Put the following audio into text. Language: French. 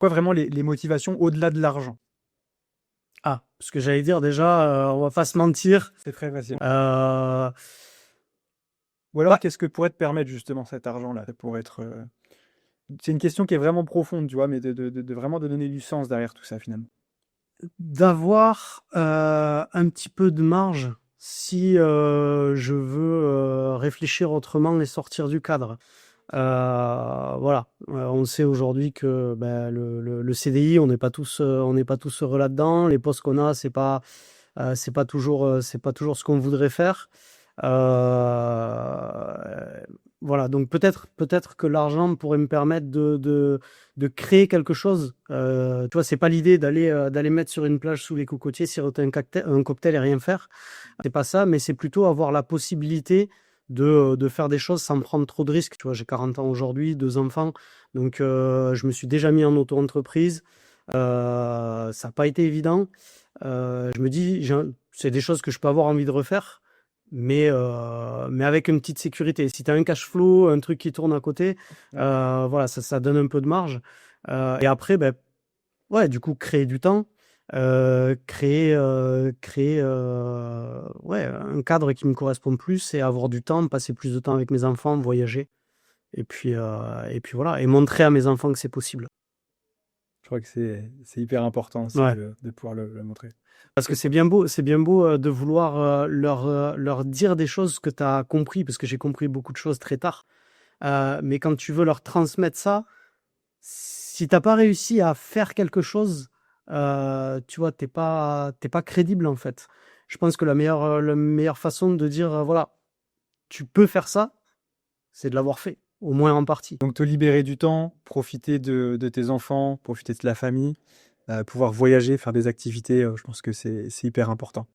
quoi vraiment les motivations au-delà de l'argent? Ah, ce que j'allais dire déjà, on va pas se mentir. C'est très facile. Euh, Ou alors bah, qu'est-ce que pourrait te permettre justement cet argent-là? Ça pourrait être, c'est une question qui est vraiment profonde, tu vois? Mais de vraiment de donner du sens derrière tout ça finalement. D'avoir un petit peu de marge si je veux réfléchir autrement et sortir du cadre. Voilà. On sait aujourd'hui que ben, le CDI, on n'est pas tous heureux là-dedans. Les postes qu'on a, c'est pas toujours ce qu'on voudrait faire. Euh, voilà, donc peut-être que l'argent pourrait me permettre de créer quelque chose. Tu vois, c'est pas l'idée d'aller mettre sur une plage sous les cocotiers, siroter un cocktail et rien faire. C'est pas ça, mais c'est plutôt avoir la possibilité de faire des choses sans prendre trop de risques. Tu vois, j'ai 40 ans aujourd'hui, 2 enfants, donc je me suis déjà mis en auto-entreprise. Ça n'a pas été évident. Je me dis, c'est des choses que je peux avoir envie de refaire, mais avec une petite sécurité. Si tu as un cash flow, un truc qui tourne à côté, Ouais. voilà, ça donne un peu de marge. Et après, ben, ouais, du coup, créer du temps, créer ouais, un cadre qui me correspond plus et avoir du temps, passer plus de temps avec mes enfants, voyager. Et puis voilà, et montrer à mes enfants que c'est possible. Je crois que c'est hyper important aussi Ouais. de pouvoir le montrer. Parce que Et c'est bien beau de vouloir leur dire des choses que tu as compris, parce que j'ai compris beaucoup de choses très tard. Mais quand tu veux leur transmettre ça, si t'as pas réussi à faire quelque chose, tu vois, t'es pas crédible en fait. Je pense que la meilleure façon de dire, voilà, tu peux faire ça, c'est de l'avoir fait, au moins en partie. donc te libérer du temps, profiter de tes enfants, profiter de la famille, pouvoir voyager, faire des activités, je pense que c'est hyper important.